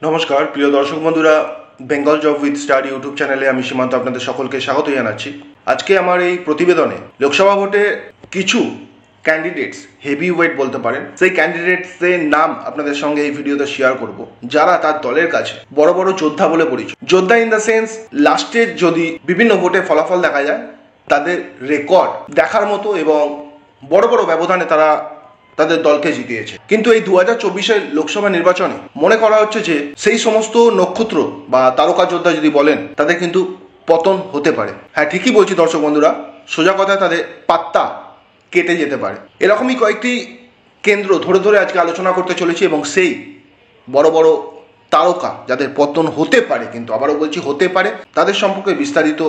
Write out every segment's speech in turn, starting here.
নমস্কার প্রিয় দর্শক বন্ধুরা, Bengal job with star YouTube চ্যানেলে আমি সীমান্ত আপনাদের সকলকে স্বাগত জানাচ্ছি। আজকে আমার এই প্রতিবেদনে লোকসভা ভোটে কিছু ক্যান্ডিডেটস, হেভি ওয়েট বলতে পারেন, সেই ক্যান্ডিডেটসের নাম আপনাদের সঙ্গে এই ভিডিওতে শেয়ার করব, যারা তার দলের কাছে বড় বড় যোদ্ধা বলে পরিচিত। যোদ্ধা ইন দ্য সেন্স, লাস্টের যদি বিভিন্ন ভোটে ফলাফল দেখা যায়, তাদের রেকর্ড দেখার মতো এবং বড় বড় ব্যবধানে তারা তাদের দলকে জিতিয়েছে। কিন্তু এই 2024-এর লোকসভা নির্বাচনে মনে করা হচ্ছে যে সেই সমস্ত নক্ষত্র বা তারকা যোদ্ধা যদি বলেন, তাদের কিন্তু পতন হতে পারে। হ্যাঁ, ঠিকই বলছি দর্শক বন্ধুরা, সোজা কথায় তাদের পাত্তা কেটে যেতে পারে। এরকমই কয়েকটি কেন্দ্র ধরে ধরে আজকে আলোচনা করতে চলেছি এবং সেই বড় বড় তারকা যাদের পতন হতে পারে, কিন্তু আবারও বলছি হতে পারে, তাদের সম্পর্কে বিস্তারিত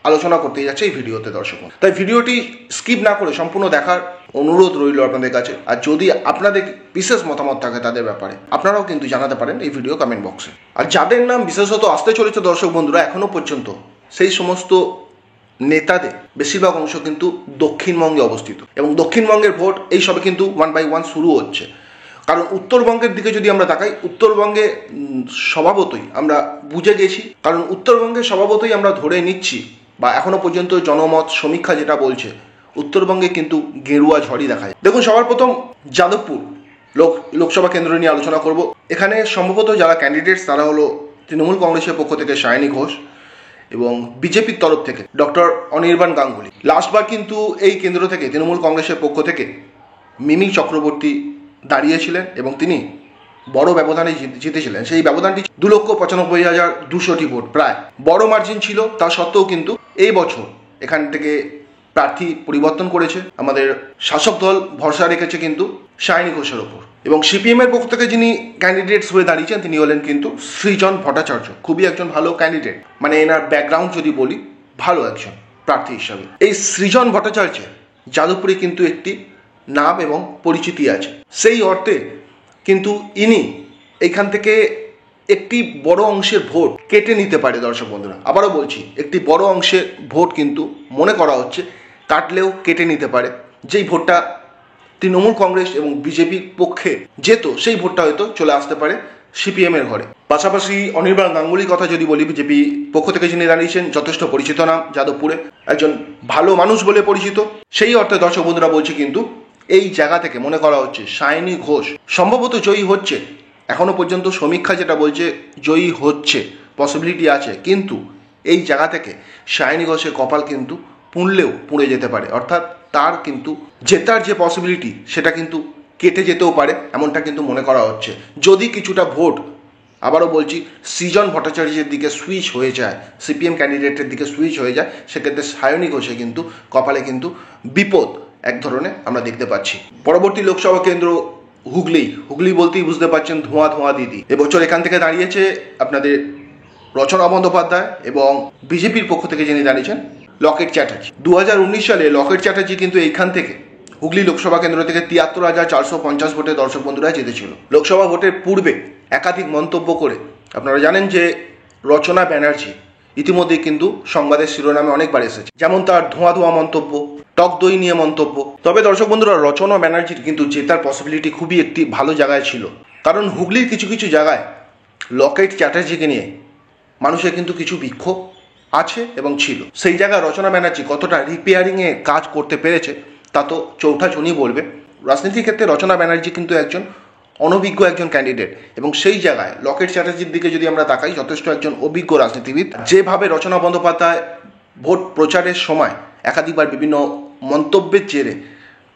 আলোচনা করতে যাচ্ছে এই ভিডিওতে দর্শক। তাই ভিডিওটি স্কিপ না করে সম্পূর্ণ দেখার অনুরোধ রইল আপনাদের কাছে। আর যদি আপনাদের বিশেষ মতামত থাকে তাদের ব্যাপারে, আপনারাও কিন্তু জানাতে পারেন এই ভিডিও কমেন্ট বক্সে। আর যাদের নাম বিশেষত আসতে চলেছে দর্শক বন্ধুরা, এখনো পর্যন্ত সেই সমস্ত নেতাদের বেশিরভাগ অংশ কিন্তু দক্ষিণবঙ্গে অবস্থিত এবং দক্ষিণবঙ্গের ভোট এই সবে কিন্তু 1 by 1 শুরু হচ্ছে। কারণ উত্তরবঙ্গের দিকে যদি আমরা তাকাই, উত্তরবঙ্গে স্বভাবতই আমরা বুঝে গেছি, কারণ উত্তরবঙ্গে স্বভাবতই আমরা ধরে নিচ্ছি বা এখনো পর্যন্ত জনমত সমীক্ষা যেটা বলছে, উত্তরবঙ্গে কিন্তু গেরুয়া ঝড়ই দেখা যায়। দেখুন, সবার প্রথম যাদবপুর লোকসভা কেন্দ্র নিয়ে আলোচনা করব। এখানে সম্ভবত যারা ক্যান্ডিডেটস তারা হলো তৃণমূল কংগ্রেসের পক্ষ থেকে সায়নী ঘোষ এবং বিজেপির তরফ থেকে ডক্টর অনির্বাণ গাঙ্গুলি। লাস্টবার কিন্তু এই কেন্দ্র থেকে তৃণমূল কংগ্রেসের পক্ষ থেকে মিমি চক্রবর্তী দাঁড়িয়েছিলেন এবং তিনি বড় ব্যবধানে জিতেছিলেন। সেই ব্যবধানটি 2,95,200 ভোট, প্রায় বড় মার্জিন ছিল। তা সত্ত্বেও কিন্তু এই বছর এখান থেকে প্রার্থী পরিবর্তন করেছে আমাদের শাসক দল, ভরসা রেখেছে কিন্তু সায়নী ঘোষের ওপর। এবং সিপিএমের পক্ষ থেকে যিনি ক্যান্ডিডেটস হয়ে দাঁড়িয়েছেন তিনি হলেন কিন্তু সৃজন ভট্টাচার্য, খুবই একজন ভালো ক্যান্ডিডেট, মানে এনার ব্যাকগ্রাউন্ড যদি বলি, ভালো একজন প্রার্থী হিসাবে। এই সৃজন ভট্টাচার্যের যাদবপুরে কিন্তু একটি নাম এবং পরিচিতি আছে। সেই অর্থে কিন্তু ইনি এইখান থেকে একটি বড় অংশের ভোট কেটে নিতে পারে দর্শক বন্ধুরা। আবারও বলছি, একটি বড় অংশের ভোট কিন্তু মনে করা হচ্ছে কাটলেও কেটে নিতে পারে। যেই ভোটটা তৃণমূল কংগ্রেস এবং বিজেপির পক্ষে যেত, সেই ভোটটা হয়তো চলে আসতে পারে সিপিএমের ঘরে। পাশাপাশি অনির্বাণ গাঙ্গুলির কথা যদি বলি, বিজেপি পক্ষ থেকে যিনি দাঁড়িয়েছেন, যথেষ্ট পরিচিত নাম, যাদবপুরে একজন ভালো মানুষ বলে পরিচিত। সেই অর্থে দর্শক বন্ধুরা বলছি, কিন্তু এই জায়গা থেকে মনে করা হচ্ছে সায়নী ঘোষ সম্ভবত জয়ী হচ্ছে। এখনো পর্যন্ত সমীক্ষা যেটা বলছে জয়ী হচ্ছে, পসিবিলিটি আছে, কিন্তু এই জায়গা থেকে সায়নী ঘোষের কপাল কিন্তু পুড়ে যেতে পারে। অর্থাৎ তার কিন্তু জেতার যে পসিবিলিটি সেটা কিন্তু কেটে যেতেও পারে, এমনটা কিন্তু মনে করা হচ্ছে। যদি কিছুটা ভোট, আবারও বলছি, সৃজন ভট্টাচার্যের দিকে সুইচ হয়ে যায়, সিপিএম ক্যান্ডিডেটের দিকে সুইচ হয়ে যায়, সেক্ষেত্রে সায়নী ঘোষে কিন্তু কপালে কিন্তু বিপদ এক ধরনের আমরা দেখতে পাচ্ছি। পরবর্তী লোকসভা কেন্দ্র হুগলি বলতেই বুঝতে পারছেন, ধোঁয়া ধোঁয়া দিদি। এবছর এখান থেকে দাঁড়িয়েছে আপনাদের রচনা বন্দ্যোপাধ্যায় এবং বিজেপির পক্ষ থেকে যিনি দাঁড়িয়েছেন লকেট চ্যাটার্জি। 2019 সালে লকেট চ্যাটার্জি কিন্তু এইখান থেকে হুগলি লোকসভা কেন্দ্র থেকে 73,450 ভোটে দর্শক বন্ধুরা জিতেছিল। লোকসভা ভোটের পূর্বে একাধিক মন্তব্য করে আপনারা জানেন যে রচনা ব্যানার্জি ইতিমধ্যেই কিন্তু সংবাদের শিরোনামে অনেকবার এসেছে, যেমন তার ধোঁয়া ধোঁয়া মন্তব্য, টক দই নিয়ে মন্তব্য। তবে দর্শক বন্ধুরা, রচনা ব্যানার্জির কিন্তু জেতার পসিবিলিটি খুবই একটি ভালো জায়গায় ছিল, কারণ হুগলির কিছু কিছু জায়গায় লকেট চ্যাটার্জিকে নিয়ে মানুষের কিন্তু কিছু বিক্ষোভ আছে এবং ছিল। সেই জায়গায় রচনা ব্যানার্জি কতটা রিপেয়ারিংয়ে কাজ করতে পেরেছে তা তো চৌঠা জনই বলবে। রাজনীতির ক্ষেত্রে রচনা ব্যানার্জি কিন্তু একজন অনভিজ্ঞ একজন ক্যান্ডিডেট এবং সেই জায়গায় লকেট চ্যাটার্জির দিকে যদি আমরা তাকাই, যথেষ্ট একজন অভিজ্ঞ রাজনীতিবিদ। যেভাবে রচনা বন্দ্যোপাধ্যায় ভোট প্রচারের সময় একাধিকবার বিভিন্ন মন্তব্যের জেরে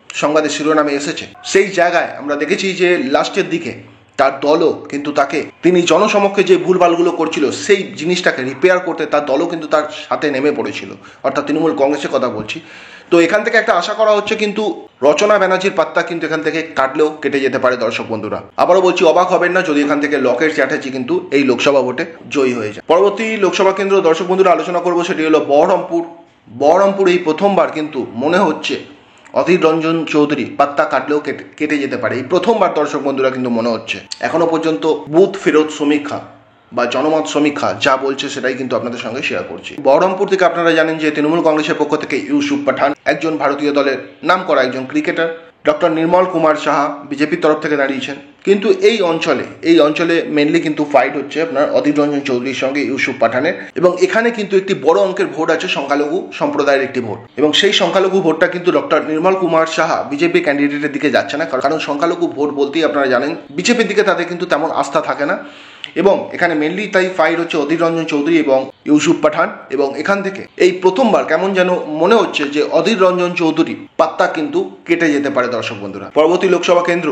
সংবাদের শিরোনামে এসেছে, সেই জায়গায় আমরা দেখেছি যে লাস্টের দিকে তার দলও কিন্তু তাকে, তিনি জনসমক্ষে যে ভুলভালগুলো করছিল সেই জিনিসটাকে রিপেয়ার করতে তার দলও কিন্তু তার সাথে নেমে পড়েছিল, অর্থাৎ তৃণমূল কংগ্রেসের কথা বলছি। তো এখান থেকে একটা আশা করা হচ্ছে কিন্তু রচনা ব্যানার্জির পাত্তা কিন্তু এখান থেকে কাটলেও কেটে যেতে পারে দর্শক বন্ধুরা। আবারও বলছি, অবাক হবেন না যদি এখান থেকে লকেট চ্যাটার্জি কিন্তু এই লোকসভা ভোটে জয়ী হয়ে যায়। পরবর্তী লোকসভা কেন্দ্র দর্শক বন্ধুরা আলোচনা করবো, সেটি হলো বহরমপুর। এই প্রথমবার কিন্তু মনে হচ্ছে অধীর রঞ্জন চৌধুরী পাত্তা কাটলেও কেটে যেতে পারে। এই প্রথমবার দর্শক বন্ধুরা কিন্তু মনে হচ্ছে। এখনো পর্যন্ত বুথ ফেরত সমীক্ষা বা জনমত সমীক্ষা যা বলছে সেটাই কিন্তু আপনাদের সঙ্গে শেয়ার করছি। বহরমপুর থেকে আপনারা জানেন যে তৃণমূল কংগ্রেসের পক্ষ থেকে ইউসুফ পাঠান, একজন ভারতীয় দলের নাম করা একজন ক্রিকেটার। ডক্টর নির্মল কুমার সাহা বিজেপির তরফ থেকে দাঁড়িয়েছেন কিন্তু এই অঞ্চলে মেনলি কিন্তু ফাইট হচ্ছে আপনার অধীর রঞ্জন চৌধুরীর সঙ্গে ইউসুফ পাঠানের, এবং এখানে কিন্তু একটি বড় অঙ্কের ভোট আছে সংখ্যালঘু সম্প্রদায়ের একটি ভোট, এবং সেই সংখ্যালঘু ভোটটা কিন্তু ডক্টর নির্মল কুমার সাহা বিজেপি ক্যান্ডিডেটের দিকে যাচ্ছে না, কারণ সংখ্যালঘু ভোট বলতেই আপনারা জানেন বিজেপির দিকে তাদের কিন্তু তেমন আস্থা থাকে না, এবং এখানে মেনলি তাই ফাইট হচ্ছে অধীর রঞ্জন চৌধুরী এবং ইউসুফ পাঠান। এবং এখান থেকে এই প্রথমবার কেমন যেন মনে হচ্ছে যে অধীর রঞ্জন চৌধুরী পাত্তা কিন্তু কেটে যেতে পারে দর্শক বন্ধুরা। পরবর্তী লোকসভা কেন্দ্র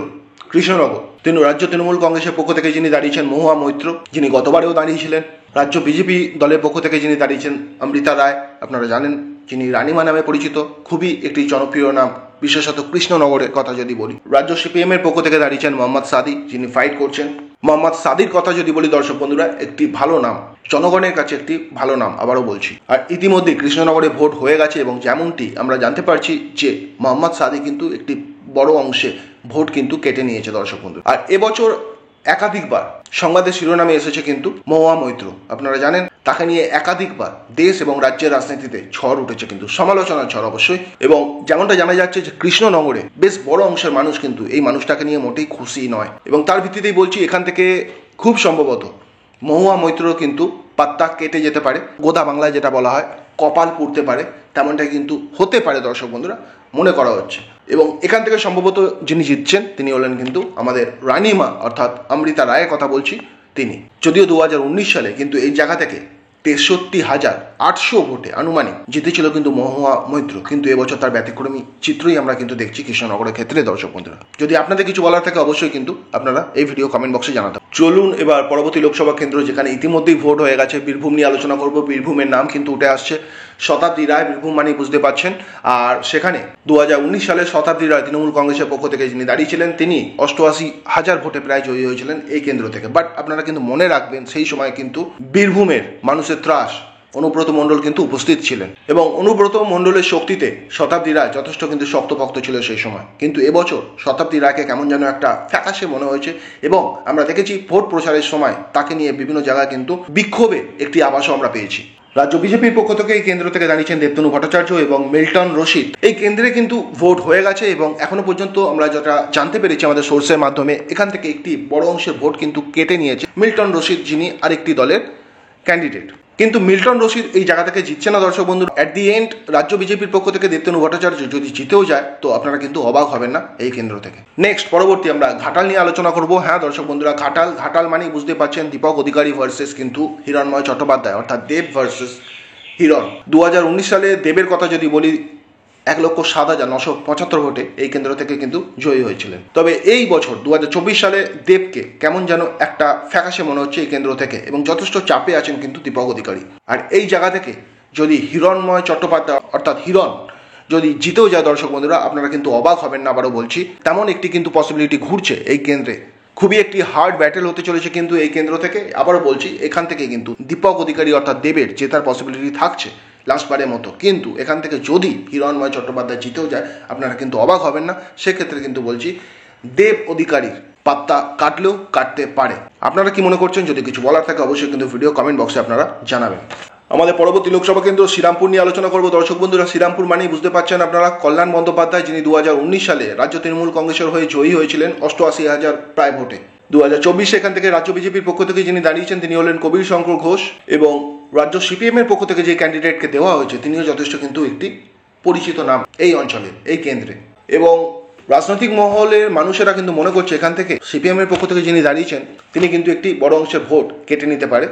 কৃষ্ণনগর, রাজ্য তৃণমূল কংগ্রেসের পক্ষ থেকে যিনি দাঁড়িয়েছেন মহুয়া মৈত্র, যিনি গতবারেও দাঁড়িয়েছিলেন। রাজ্য বিজেপি দলের পক্ষ থেকে যিনি দাঁড়িয়েছেন অমৃতা রায়, আপনারা জানেন যিনি রানীমা নামে পরিচিত, খুবই একটি জনপ্রিয় নাম, বিশেষত কৃষ্ণনগরের কথা যদি বলি। রাজ্য সিপিএম এর পক্ষ থেকে দাঁড়িয়েছেন মোহাম্মদ সাদি, যিনি ফাইট করছেন। মোহাম্মদ সাদির কথা যদি বলি দর্শক বন্ধুরা, একটি ভালো নাম, জনগণের কাছে একটি ভালো নাম, আবারও বলছি। আর ইতিমধ্যে কৃষ্ণনগরে ভোট হয়ে গেছে, এবং যেমনটি আমরা জানতে পারছি যে মোহাম্মদ সাদি কিন্তু একটি বড় অংশে ভোট কিন্তু কেটে নিয়েছে দর্শক বন্ধু। আর এবছর একাধিকবার সংবাদের শিরোনামে এসেছে কিন্তু মহুয়া মৈত্র, আপনারা জানেন তাকে নিয়ে একাধিকবার দেশ এবং রাজ্যের রাজনীতিতে ঝড় উঠেছে, কিন্তু সমালোচনার ঝড় অবশ্যই। এবং যেমনটা জানা যাচ্ছে যে কৃষ্ণনগরে বেশ বড় অংশের মানুষ কিন্তু এই মানুষটাকে নিয়ে মোটেই খুশি নয়, এবং তার ভিত্তিতেই বলছি এখান থেকে খুব সম্ভবত মহুয়া মৈত্র কিন্তু পাত্তা কেটে যেতে পারে, গোদা বাংলায় যেটা বলা হয় কপাল পুড়তে পারে, তেমনটাই কিন্তু হতে পারে দর্শক বন্ধুরা, মনে করা হচ্ছে। এবং এখান থেকে সম্ভবত যিনি জিতছেন তিনি হলেন কিন্তু আমাদের রানীমা, অর্থাৎ অমৃতা রায়ের কথা বলছি তিনি। যদিও 2019 সালে কিন্তু এই জায়গা থেকে 63,800 ভোটে আনুমানিক জিতেছিল কিন্তু মহুয়া মৈত্র, কিন্তু এবছর তার ব্যতিক্রমী চিত্রই আমরা কিন্তু দেখছি কৃষ্ণনগরের ক্ষেত্রে দর্শক বন্ধুরা। যদি আপনাদের কিছু বলার থাকে অবশ্যই কিন্তু আপনারা এই ভিডিও কমেন্ট বক্সে জানাতে। চলুন এবার পরবর্তী লোকসভা কেন্দ্র, যেখানে ইতিমধ্যেই ভোট হয়ে গেছে, বীরভূম নিয়ে আলোচনা করব। বীরভূমের নাম কিন্তু উঠে আসছে শতাব্দী রায়, বীরভূম মানেই বুঝতে পারছেন। আর সেখানে 2019 সালে শতাব্দী রায় তৃণমূল কংগ্রেসের পক্ষ থেকে যিনি দাঁড়িয়েছিলেন তিনি 88,000 ভোটে প্রায় জয়ী হয়েছিলেন এই কেন্দ্র থেকে। বাট আপনারা কিন্তু মনে রাখবেন সেই সময় কিন্তু বীরভূমের মানুষের ত্রাস অনুব্রত মণ্ডল কিন্তু উপস্থিত ছিলেন, এবং অনুব্রত মণ্ডলের শক্তিতে শতাব্দী রায় যথেষ্ট কিন্তু শক্তপোক্ত ছিল সেই সময়। কিন্তু এবছর শতাব্দী রায়কে কেমন যেন একটা ফ্যাকাশে মনে হয়েছে, এবং আমরা দেখেছি ভোট প্রচারের সময় তাকে নিয়ে বিভিন্ন জায়গায় কিন্তু বিক্ষোভে একটি আভাসও আমরা পেয়েছি। রাজ্য বিজেপির পক্ষ থেকে এই কেন্দ্র থেকে দাঁড়িয়েছেন দেবতনু ভট্টাচার্য এবং মিল্টন রশিদ। এই কেন্দ্রে কিন্তু ভোট হয়ে গেছে, এবং এখনো পর্যন্ত আমরা যেটা জানতে পেরেছি আমাদের সোর্সের মাধ্যমে, এখান থেকে একটি বড় অংশের ভোট কিন্তু কেটে নিয়েছে মিল্টন রশিদ, যিনি আরেকটি দলের ক্যান্ডিডেট। কিন্তু মিল্টন রশিদ এই জায়গা থেকে জিতছে না দর্শক বন্ধু। অ্যাট দি এন্ড রাজ্য বিজেপির পক্ষ থেকে দেবতনু ভট্টাচার্য যদি জিতেও যায় তো আপনারা কিন্তু অবাক হবেন না এই কেন্দ্র থেকে। নেক্সট পরবর্তী আমরা ঘাটাল নিয়ে আলোচনা করব। হ্যাঁ দর্শক বন্ধুরা, ঘাটাল মানেই বুঝতে পারছেন দীপক অধিকারী ভার্সেস কিন্তু হিরণময় চট্টোপাধ্যায়, অর্থাৎ দেব ভার্সেস হিরণ। 2019 সালে দেবের কথা যদি বলি 1,07,975 ভোটে এই কেন্দ্র থেকে কিন্তু জয়ী হয়েছিলেন। তবে এই বছর 2024 সালে দেবকে কেমন যেন একটা ফ্যাকাশে মনে হচ্ছে এই কেন্দ্র থেকে, এবং যথেষ্ট চাপে আছেন কিন্তু দীপক অধিকারী। আর এই জায়গা থেকে যদি হিরণময় চট্টোপাধ্যায় অর্থাৎ হিরণ যদি জিতেও যায় দর্শক বন্ধুরা, আপনারা কিন্তু অবাক হবেন না, আবারও বলছি তেমন একটি কিন্তু পসিবিলিটি ঘুরছে এই কেন্দ্রে। খুবই একটি হার্ড ব্যাটেল হতে চলেছে কিন্তু এই কেন্দ্র থেকে। আবারও বলছি এখান থেকে কিন্তু দীপক অধিকারী অর্থাৎ দেবের জেতার পসিবিলিটি থাকছে লাস্টবারের মতো। কিন্তু এখান থেকে যদি হিরণময় চট্টোপাধ্যায় জিতেও যায় আপনারা কিন্তু অবাক হবেন না। সেক্ষেত্রে কিন্তু বলছি দেব অধিকারীর পাত্তা কাটলেও কাটতে পারে। আপনারা কি মনে করছেন? যদি কিছু বলার থাকে অবশ্যই কিন্তু ভিডিও কমেন্ট বক্সে আপনারা জানাবেন। আমাদের পরবর্তী লোকসভা কেন্দ্র শ্রীরামপুর নিয়ে আলোচনা করবো দর্শক বন্ধুরা। শ্রীরামপুর মানেই বুঝতে পারছেন আপনারা কল্যাণ বন্দ্যোপাধ্যায়, যিনি 2019 সালে রাজ্য তৃণমূল কংগ্রেসের হয়ে জয়ী হয়েছিলেন 88,000 প্রায় ভোটে। 2024 এখান থেকে রাজ্য বিজেপির পক্ষ থেকে যিনি দাঁড়িয়েছেন তিনি হলেন কবির শঙ্কর ঘোষ, এবং রাজ্য সিপিএম এর পক্ষ থেকে যে ক্যান্ডিডেটকে দেওয়া হয়েছে তিনিও যথেষ্ট কিন্তু একটি পরিচিত নাম এই অঞ্চলে, এই কেন্দ্রে। এবং রাজনৈতিক মহলের মানুষেরা কিন্তু মনে করছে এখান থেকে সিপিএম এর পক্ষ থেকে যিনি দাঁড়িয়েছেন তিনি কিন্তু একটি বড় অংশের ভোট কেটে নিতে পারে।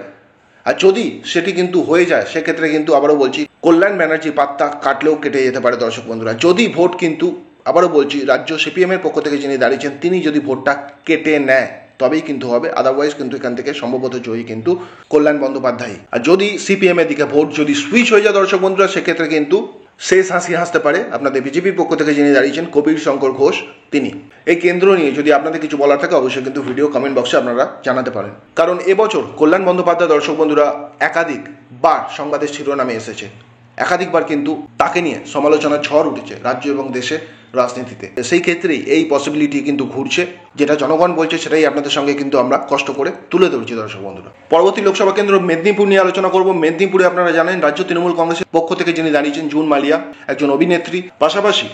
আর যদি সেটি কিন্তু হয়ে যায় সেক্ষেত্রে কিন্তু আবারও বলছি কল্যাণ ব্যানার্জির পাত্তা কাটলেও কেটে যেতে পারে দর্শক বন্ধুরা। যদি ভোট কিন্তু আবারও বলছি রাজ্য সিপিএম এর পক্ষ থেকে যিনি দাঁড়িয়েছেন তিনি যদি ভোটটা কেটে নেয় তবেই কিন্তু হবে, আদারওয়াইজ কিন্তু এখান থেকে সম্ভবত জয়ী কিন্তু কল্যাণ বন্দ্যোপাধ্যায়। আর যদি সিপিএম এর দিকে ভোট যদি সুইচ হয়ে যায় দর্শক বন্ধুরা, সেক্ষেত্রে কিন্তু শেষ হাসি হাসতে পারে আপনাদের বিজেপির পক্ষ থেকে যিনি দাঁড়িয়েছেন কবির শঙ্কর ঘোষ তিনি। এই কেন্দ্র নিয়ে যদি আপনাদের কিছু বলার থাকে অবশ্যই কিন্তু ভিডিও কমেন্ট বক্সে আপনারা জানাতে পারেন। কারণ এবছর কল্যাণ বন্দ্যোপাধ্যায় দর্শক বন্ধুরা একাধিকবার সংবাদের শিরোনামে এসেছে, একাধিকবার কিন্তু তাকে নিয়ে সমালোচনার ঝড় উঠেছে রাজ্য এবং দেশে রাজনীতিতে। সেই ক্ষেত্রেই এই পসিবিলিটি কিন্তু ঘুরছে, যেটা জনগণ বলছে সেটাই আপনাদের সঙ্গে কিন্তু আমরা কষ্ট করে তুলে ধরছি দর্শক বন্ধুরা। পরবর্তী লোকসভা কেন্দ্র মেদিনীপুর নিয়ে আলোচনা করব। মেদিনীপুরে আপনারা জানেন রাজ্য তৃণমূল কংগ্রেসের পক্ষ থেকে যিনি দাঁড়িয়েছেন জুন মালিয়া, একজন অভিনেত্রী, পাশাপাশি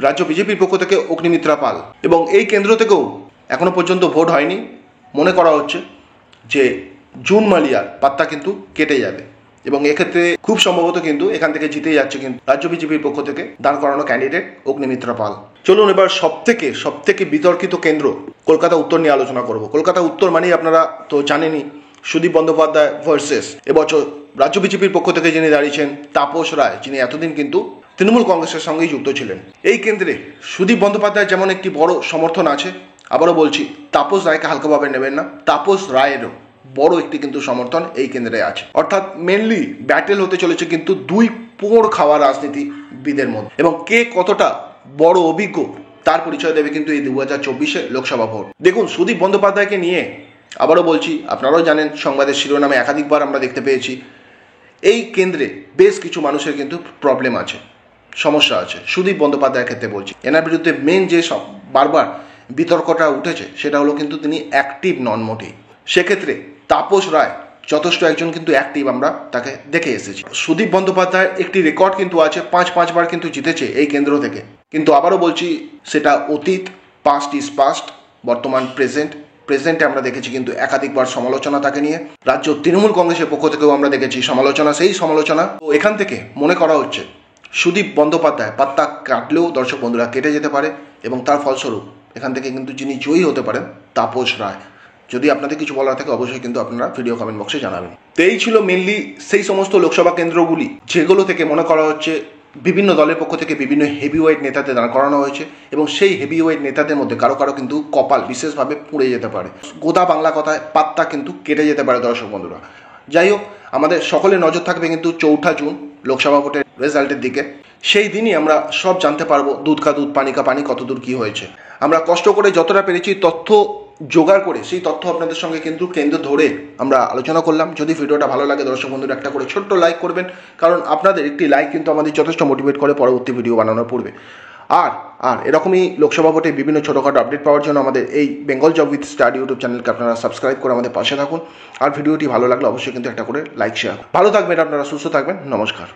রাজ্য বিজেপির পক্ষ থেকে অগ্নিমিত্রা পাল। এবং এই কেন্দ্র থেকেও এখনও পর্যন্ত ভোট হয়নি। মনে করা হচ্ছে যে জুন মালিয়ার পাত্তা কিন্তু কেটে যাবে এবং এক্ষেত্রে খুব সম্ভবত কিন্তু এখান থেকে জিতেই যাচ্ছে কিন্তু রাজ্য বিজেপির পক্ষ থেকে দাঁড় করানো ক্যান্ডিডেট অগ্নিমিত্রা পাল। চলুন এবার সবথেকে বিতর্কিত কেন্দ্র কলকাতা উত্তর নিয়ে আলোচনা করব। কলকাতা উত্তর মানেই আপনারা তো জানেনই সুদীপ বন্দ্যোপাধ্যায় ভার্সেস এবছর রাজ্য বিজেপির পক্ষ থেকে যিনি দাঁড়িয়েছেন তাপস রায়, যিনি এতদিন কিন্তু তৃণমূল কংগ্রেসের সঙ্গেই যুক্ত ছিলেন। এই কেন্দ্রে সুদীপ বন্দ্যোপাধ্যায় যেমন একটি বড় সমর্থন আছে, আবারও বলছি তাপস রায়কে হালকাভাবে নেবেন না, তাপস রায়েরও বড় একটি কিন্তু সমর্থন এই কেন্দ্রে আছে। অর্থাৎ মেনলি ব্যাটেল হতে চলেছে কিন্তু দুই পোড় খাওয়া রাজনীতিবিদের মধ্যে, এবং কে কতটা বড় অভিজ্ঞ তার পরিচয় দেবে কিন্তু এই 2024 লোকসভা ভোট। দেখুন, সুদীপ বন্দ্যোপাধ্যায়কে নিয়ে আবারও বলছি, আপনারাও জানেন সংবাদের শিরোনামে একাধিকবার আমরা দেখতে পেয়েছি এই কেন্দ্রে বেশ কিছু মানুষের কিন্তু প্রবলেম আছে, সমস্যা আছে। সুদীপ বন্দ্যোপাধ্যায়ের ক্ষেত্রে বলছি, এনার বিরুদ্ধে মেন যে বারবার বিতর্কটা উঠেছে সেটা হলো কিন্তু তিনি অ্যাক্টিভ নন মোটেই। সেক্ষেত্রে তাপস রায় যথেষ্ট একজন কিন্তু অ্যাক্টিভ, আমরা তাকে দেখে এসেছি। সুদীপ বন্দ্যোপাধ্যায়ের একটি রেকর্ড কিন্তু আছে, পাঁচবার কিন্তু জিতেছে এই কেন্দ্র থেকে। কিন্তু আবারও বলছি, সেটা অতীত, পাস্ট ইজ পাস্ট, বর্তমান প্রেজেন্টে আমরা দেখেছি কিন্তু একাধিকবার সমালোচনা তাকে নিয়ে। রাজ্য তৃণমূল কংগ্রেসের পক্ষ থেকেও আমরা দেখেছি সমালোচনা। সেই সমালোচনা তো এখান থেকে মনে করা হচ্ছে সুদীপ বন্দ্যোপাধ্যায় পাত্তা কাটলেও দর্শক বন্ধুরা কেটে যেতে পারে, এবং তার ফলস্বরূপ এখান থেকে কিন্তু যিনি জয়ী হতে পারেন তাপস রায়। যদি আপনাদের কিছু বলার থাকে অবশ্যই কিন্তু আপনারা ভিডিও কমেন্ট বক্সে জানাবেন। তো এই ছিল মেনলি সেই সমস্ত লোকসভা কেন্দ্রগুলি যেগুলো থেকে মনে করা হচ্ছে বিভিন্ন দলের পক্ষ থেকে বিভিন্ন হেভিওয়েট নেতাদের দাঁড় করানো হয়েছে, এবং সেই হেভিওয়েট নেতাদের মধ্যে কারো কিন্তু কপাল বিশেষভাবে পুড়ে যেতে পারে। গোদা বাংলা কথায় পাত্তা কিন্তু কেটে যেতে পারে দর্শক বন্ধুরা। যাই হোক, আমাদের সকলের নজর থাকবে কিন্তু 4 জুন লোকসভা ভোটের রেজাল্টের দিকে। সেই দিনই আমরা সব জানতে পারবো দুধ কা দুধ পানি কা পানি কতদূর কি হয়েছে। আমরা কষ্ট করে যতটা পেরেছি তথ্য জোগাড় করে সেই তথ্য আপনাদের সঙ্গে কিন্তু কেন্দ্র ধরে আমরা আলোচনা করলাম। যদি ভিডিওটা ভালো লাগে দর্শক বন্ধুরা একটা করে ছোট্ট লাইক করবেন, কারণ আপনাদের একটি লাইক কিন্তু আমাদের যথেষ্ট মোটিভেট করে পরবর্তী ভিডিও বানানোর পূর্বে। আর এরকমই লোকসভা ভোটে বিভিন্ন ছোটোখাটো আপডেট পাওয়ার জন্য আমাদের এই Bengal job with study YouTube চ্যানেলকে আপনারা সাবস্ক্রাইব করে আমাদের পাশে থাকুন। আর ভিডিওটি ভালো লাগলে অবশ্যই কিন্তু একটা করে লাইক শেয়ার। ভালো থাকবেন আপনারা, সুস্থ থাকবেন, নমস্কার।